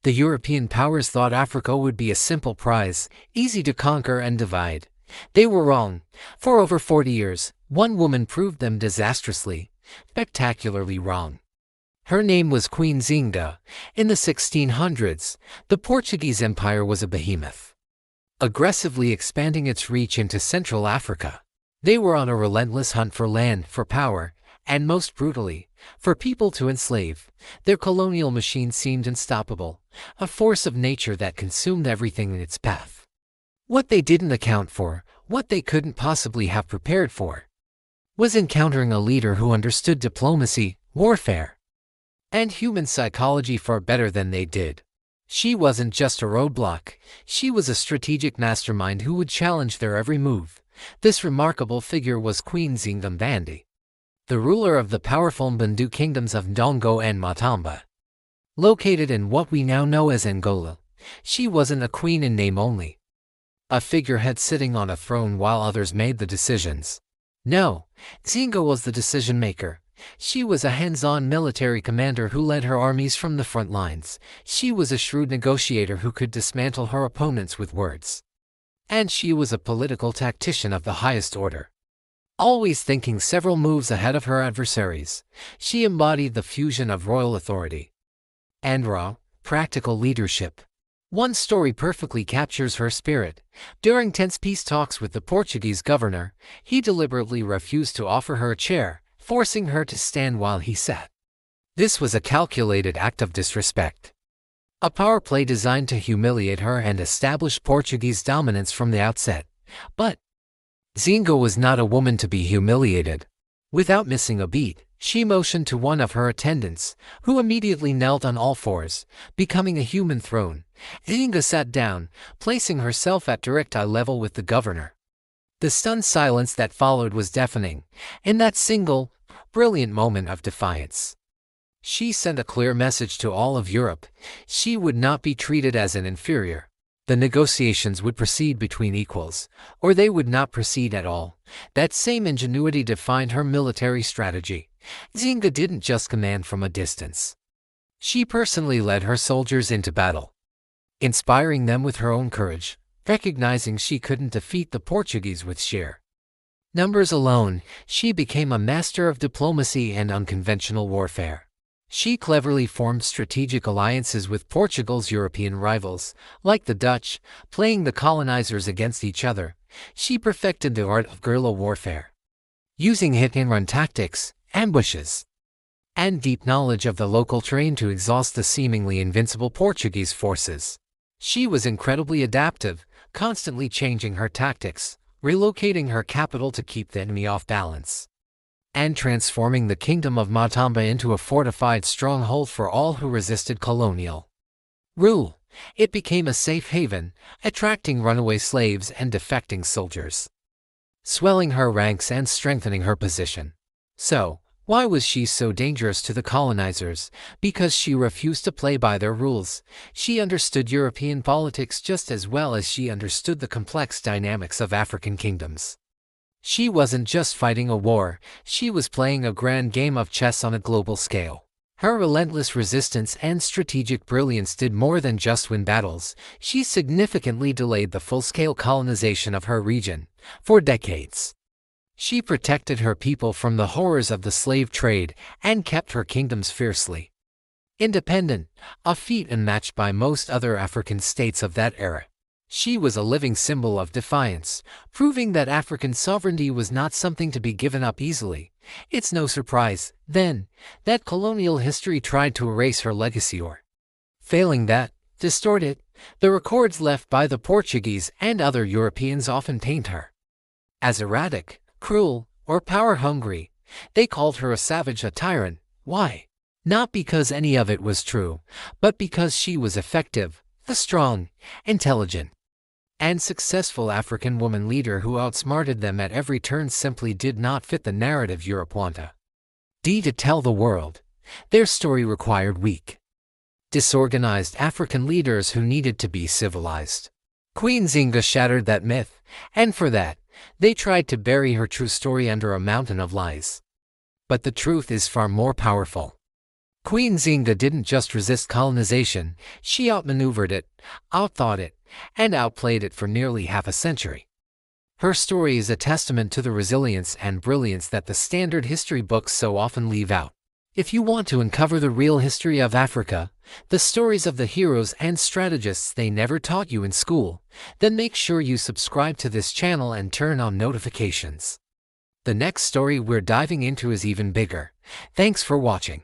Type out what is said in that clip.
The European powers thought Africa would be a simple prize, easy to conquer and divide. They were wrong. For over 40 years, one woman proved them disastrously, spectacularly wrong. Her name was Queen Nzinga. In the 1600s, the Portuguese Empire was a behemoth, aggressively expanding its reach into Central Africa. They were on a relentless hunt for land, for power, and most brutally, for people to enslave. Their colonial machine seemed unstoppable, a force of nature that consumed everything in its path. What they didn't account for, what they couldn't possibly have prepared for, was encountering a leader who understood diplomacy, warfare, and human psychology far better than they did. She wasn't just a roadblock, she was a strategic mastermind who would challenge their every move. This remarkable figure was Queen Nzinga, the ruler of the powerful Bantu kingdoms of Ndongo and Matamba. Located in what we now know as Angola, she wasn't a queen in name only, a figurehead sitting on a throne while others made the decisions. No, Nzinga was the decision-maker. She was a hands-on military commander who led her armies from the front lines. She was a shrewd negotiator who could dismantle her opponents with words. And she was a political tactician of the highest order, always thinking several moves ahead of her adversaries. She embodied the fusion of royal authority and raw, practical leadership. One story perfectly captures her spirit. During tense peace talks with the Portuguese governor, he deliberately refused to offer her a chair, forcing her to stand while he sat. This was a calculated act of disrespect, a power play designed to humiliate her and establish Portuguese dominance from the outset. But Nzinga was not a woman to be humiliated. Without missing a beat, she motioned to one of her attendants, who immediately knelt on all fours, becoming a human throne. Nzinga sat down, placing herself at direct eye level with the governor. The stunned silence that followed was deafening. In that single, brilliant moment of defiance, she sent a clear message to all of Europe. She would not be treated as an inferior. The negotiations would proceed between equals, or they would not proceed at all. That same ingenuity defined her military strategy. Nzinga didn't just command from a distance. She personally led her soldiers into battle, inspiring them with her own courage, recognizing she couldn't defeat the Portuguese with sheer numbers alone. She became a master of diplomacy and unconventional warfare. She cleverly formed strategic alliances with Portugal's European rivals, like the Dutch, playing the colonizers against each other. She perfected the art of guerrilla warfare, using hit-and-run tactics, ambushes, and deep knowledge of the local terrain to exhaust the seemingly invincible Portuguese forces. She was incredibly adaptive, constantly changing her tactics, relocating her capital to keep the enemy off balance, and transforming the kingdom of Matamba into a fortified stronghold for all who resisted colonial rule. It became a safe haven, attracting runaway slaves and defecting soldiers, swelling her ranks and strengthening her position. So, why was she so dangerous to the colonizers? Because she refused to play by their rules. She understood European politics just as well as she understood the complex dynamics of African kingdoms. She wasn't just fighting a war, she was playing a grand game of chess on a global scale. Her relentless resistance and strategic brilliance did more than just win battles. She significantly delayed the full-scale colonization of her region for decades. She protected her people from the horrors of the slave trade and kept her kingdoms fiercely independent, a feat unmatched by most other African states of that era. She was a living symbol of defiance, proving that African sovereignty was not something to be given up easily. It's no surprise, then, that colonial history tried to erase her legacy or, failing that, distort it. The records left by the Portuguese and other Europeans often paint her as erratic, cruel, or power-hungry. They called her a savage, a tyrant. Why? Not because any of it was true, but because she was effective, a strong, intelligent, and successful African woman leader who outsmarted them at every turn. Simply did not fit the narrative Europe wanted to tell the world. Their story required weak, disorganized African leaders who needed to be civilized. Queen Nzinga shattered that myth, and for that, they tried to bury her true story under a mountain of lies. But the truth is far more powerful. Queen Nzinga didn't just resist colonization, she outmaneuvered it, outthought it, and outplayed it for nearly half a century. Her story is a testament to the resilience and brilliance that the standard history books so often leave out. If you want to uncover the real history of Africa, the stories of the heroes and strategists they never taught you in school, then make sure you subscribe to this channel and turn on notifications. The next story we're diving into is even bigger. Thanks for watching.